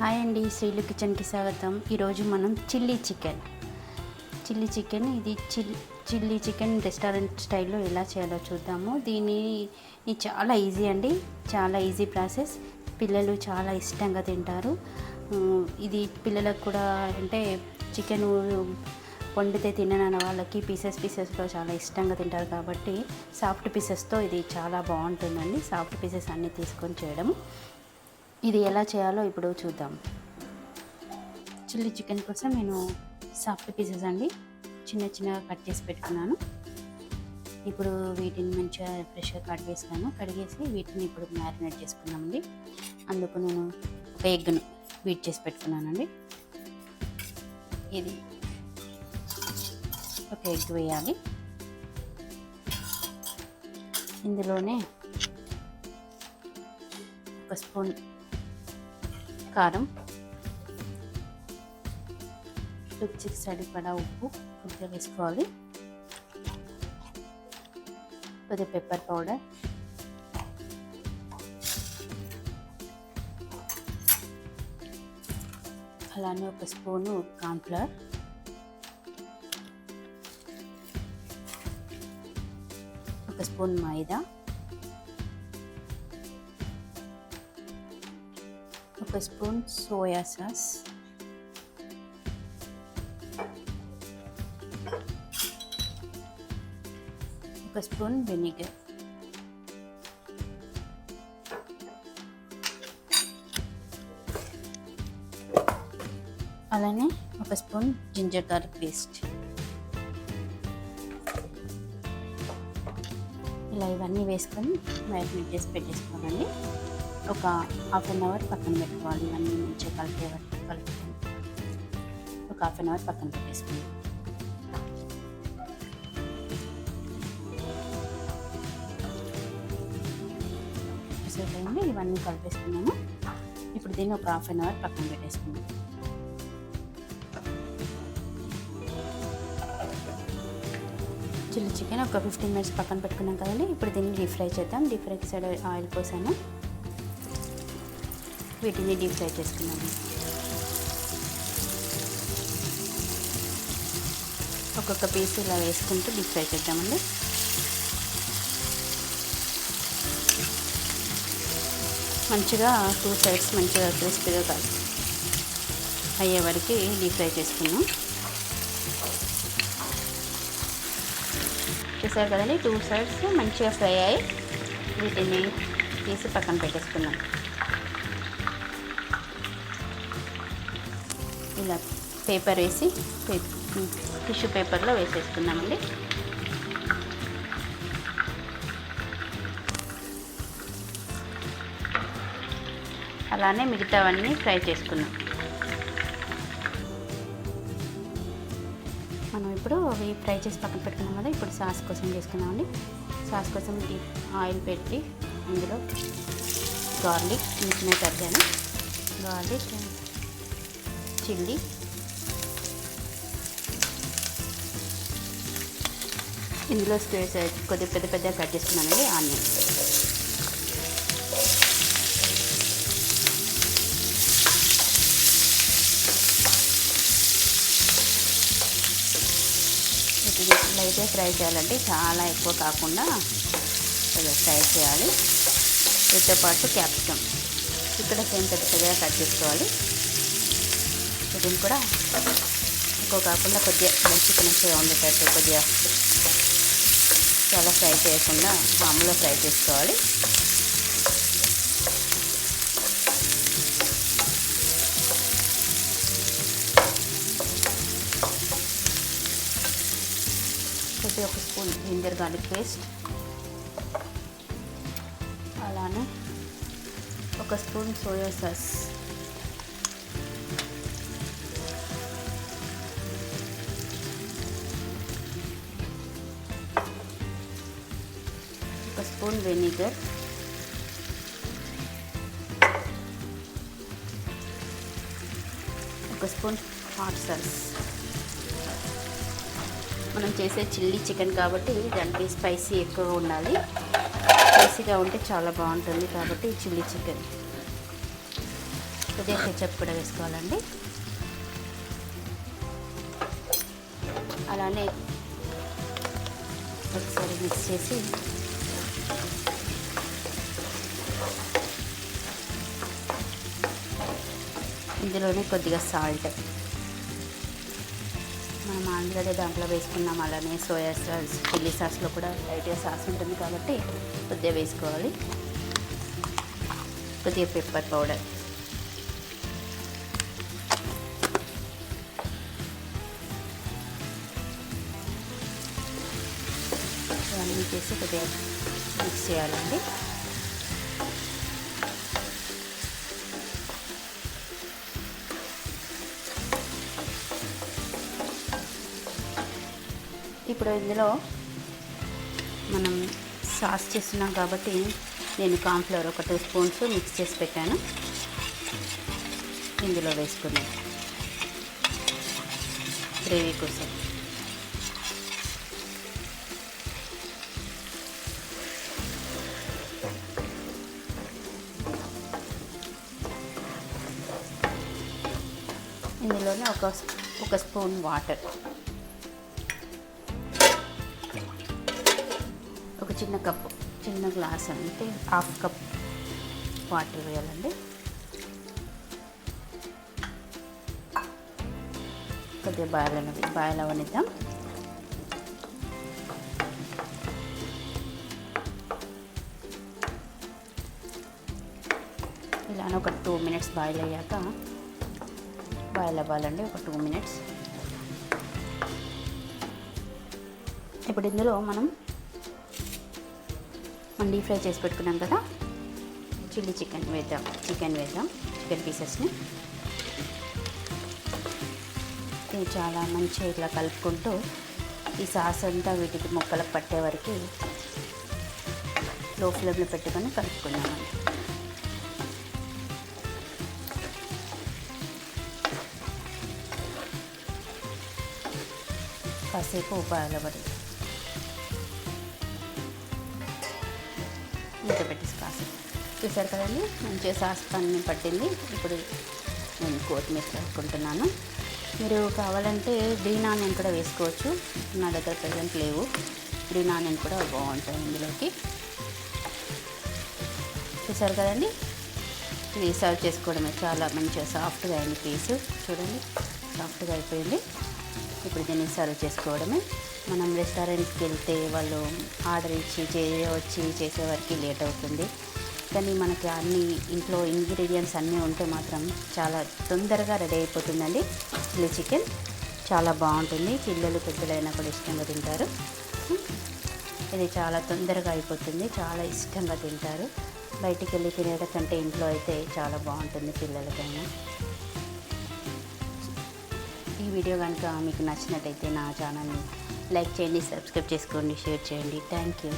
Hi అండి, శ్రీలు కిచెన్కి స్వాగతం. ఈరోజు మనం చిల్లీ చికెన్ ఇది చిల్లీ చికెన్ రెస్టారెంట్ స్టైల్లో ఎలా చేయాలో చూద్దాము. దీన్ని చాలా ఈజీ అండి, చాలా ఈజీ ప్రాసెస్. పిల్లలు చాలా ఇష్టంగా తింటారు. ఇది పిల్లలకు కూడా అంటే చికెన్ వండితే తినని వాళ్ళకి పీసెస్లో చాలా ఇష్టంగా తింటారు కాబట్టి సాఫ్ట్ పీసెస్తో ఇది చాలా బాగుంటుందండి. సాఫ్ట్ పీసెస్ అన్నీ తీసుకొని చేయడం. ఇది ఎలా చేయాలో ఇప్పుడు చూద్దాం. చిల్లీ చికెన్ కోసం నేను సాఫ్ట్ పీసెస్ అండి చిన్నగా కట్ చేసి పెట్టుకున్నాను. ఇప్పుడు వీటిని మంచిగా ఫ్రెష్గా కడిగేసి వీటిని ఇప్పుడు మ్యారినేట్ చేసుకున్నామండి. అందుకు నేను ఒక ఎగ్ను బీట్ చేసి పెట్టుకున్నానండి. ఇది ఒక ఎగ్ వేయాలి. ఇందులోనే ఒక స్పూన్ కారం, రుచికి సరిపడా ఉప్పు కొద్దిగా వేసుకోవాలి. కొద్దిగా పెప్పర్ పౌడర్, అలానే ఒక స్పూను కార్న్ఫ్లవర్, ఒక స్పూన్ మైదా, ఒక స్పూన్ సోయా సాస్, ఒక స్పూన్ వినిగర్, అలానే ఒక స్పూన్ జింజర్ గార్లిక్ పేస్ట్. ఇలా ఇవన్నీ వేసుకొని మ్యారినేట్ చేసి పెట్టేసుకోవాలండి. ఒక హాఫ్ అన్ అవర్ పక్కన పెట్టుకోవాలి. ఇవన్నీ మంచిగా కలుపుకొని ఒక హాఫ్ అన్ అవర్ పక్కన పెట్టేసుకుందాం. సరిపోయింది, ఇవన్నీ కలిపేసుకున్నాము. ఇప్పుడు దీన్ని ఒక హాఫ్ అన్ అవర్ పక్కన పెట్టేసుకుందాం. చిల్లీ చికెన్ ఒక 15 మినిట్స్ పక్కన పెట్టుకున్నాం కదండి. ఇప్పుడు దీన్ని డీప్ ఫ్రై చేద్దాం. డీప్ ఫ్రైకి సైడ్ ఆయిల్ పోసాను. వీటిని డీప్ ఫ్రై చేసుకున్నాము. ఒక్కొక్క పీస్ ఇలా వేసుకుంటూ డీప్ ఫ్రై చేద్దామండి. మంచిగా 2 సైడ్స్ మంచిగా క్రిస్పీగా అయ్యే వరకు డీప్ ఫ్రై చేసుకున్నాం. చూసారు కదండి, 2 సైడ్స్ మంచిగా ఫ్రై అయ్యి వీటిని తీసి పక్కన పెట్టేసుకున్నాం. ఇలా పేపర్ వేసి టిష్యూ పేపర్లో వేసేసుకున్నామండి. అలానే మిగతావన్నీ ఫ్రై చేసుకున్నాం. మనం ఇప్పుడు అవి ఫ్రై చేసి పక్కన పెట్టుకున్నాం కదా. ఇప్పుడు సాస్ కోసం చేసుకున్నామండి. సాస్ కోసం ఆయిల్ పెట్టి అందులో గార్లిక్ చిన్న తరిగాను, గార్లిక్, చిల్లీ, ఇందులో కొద్దిగా పెద్ద కట్ చేసుకున్నానండి ఆనియన్, అయితే ఫ్రై చేయాలంటే చాలా ఎక్కువ కాకుండా ఫ్రై చేయాలి. వీటితో పాటు క్యాప్సికమ్ ఇక్కడ సేమ్ పెద్దగా కట్ చేసుకోవాలి. వీటిని కూడా ఎక్కువ కాకుండా కొద్దిగా మంచిగా ఉండేటట్టు కొద్దిగా చాలా ఫ్రై చేయకుండా మామూలుగా ఫ్రై చేసుకోవాలి. కొద్దిగా ఒక స్పూన్ జింజర్ గార్లిక్ పేస్ట్, అలానే ఒక స్పూన్ సోయా సాస్, ఒక స్పూన్ వినిగర్, ఒక స్పూన్ హాట్ సాస్. మనం చేసే చిల్లీ చికెన్ కాబట్టి దానికి స్పైసీ ఎక్కువగా ఉండాలి. స్పైసీగా ఉంటే చాలా బాగుంటుంది కాబట్టి చిల్లీ చికెన్ కొద్దిగా కెచప్ కూడా వేసుకోవాలండి. అలానే ఒకసారి మిక్స్ చేసి ఇందులోనే కొద్దిగా సాల్ట్ మనం ఆల్రెడీ దాంట్లో వేసుకున్నాం. అలానే సోయా సాస్, చిల్లీ సాస్లో కూడా లైట్గా సాస్ ఉంటుంది కాబట్టి కొద్దిగా వేసుకోవాలి. కొద్దిగా పెప్పర్ పౌడర్, ఇవన్నీ చేసి కొద్దిగా మిక్స్ చేయాలండి. ఇప్పుడు ఇందులో మనం సాస్ చేస్తున్నాం కాబట్టి నేను కార్న్ఫ్లవర్ ఒక 2 స్పూన్స్ మిక్స్ చేసి పెట్టాను. ఇందులో వేసుకున్నాను గ్రేవీ కోసం. ఇందులోనే ఒక స్పూన్ వాటర్, ఒక చిన్న గ్లాస్ అంటే హాఫ్ కప్ వాటర్ వేయాలండి. కొద్దిగా బాయిల్ అవనిద్దాం. ఇలానే ఒక 2 మినిట్స్ బాయిల్ అయ్యాక బాయిల్ అవ్వాలండి. ఒక 2 మినిట్స్. ఇప్పుడు ఇందులో మనం డీప్ ఫ్రై చేసి పెట్టుకున్నాం కదా చిల్లీ చికెన్ వేద్దాం. చికెన్ పీసెస్ని ఇది చాలా మంచిగా ఇట్లా కలుపుకుంటూ ఈ సాస్ అంతా వీటికి ముక్కలకు పట్టే వరకు లో ఫ్లేమ్లో పెట్టుకొని కలుపుకున్నామండి. కాసేపు ఉపాయలబడి మూత పెట్టేసి కాసేపు చూసారు కదండి, మంచిగా సాస్ పని పట్టింది. ఇప్పుడు నేను కొత్తిమీర కలుపుకుంటున్నాను. మీరు కావాలంటే గ్రీన్ ఆనియన్ కూడా వేసుకోవచ్చు. నా దగ్గర ప్రెజెంట్ లేవు. గ్రీన్ ఆనియన్ కూడా బాగుంటుంది ఇందులోకి. చూసారు కదండి, ఇది సర్వ్ చేసుకోవడమే. చాలా మంచిగా సాఫ్ట్గా అయింది పీసు. చూడండి, సాఫ్ట్గా అయిపోయింది. ఇప్పుడు దీన్ని సర్వ్ చేసుకోవడమే. మనం రెస్టారెంట్కి వెళ్తే వాళ్ళు ఆర్డర్ ఇచ్చి చేసేవారికి లేట్ అవుతుంది. కానీ మనకి అన్ని ఇంట్లో ఇంగ్రీడియంట్స్ అన్నీ ఉంటే మాత్రం చాలా తొందరగా రెడీ అయిపోతుందండి. చిల్లీ చికెన్ చాలా బాగుంటుంది. పిల్లలు పెద్దలైనా కూడా ఇష్టంగా తింటారు. ఇది చాలా తొందరగా అయిపోతుంది, చాలా ఇష్టంగా తింటారు. బయటికి వెళ్ళి తినేట కంటే ఇంట్లో అయితే చాలా బాగుంటుంది పిల్లలకైనా. ఈ వీడియో కనుక మీకు నచ్చినట్టయితే నా ఛానల్ని లైక్ చేయండి, సబ్స్క్రైబ్ చేసుకోండి, షేర్ చేయండి. Thank you.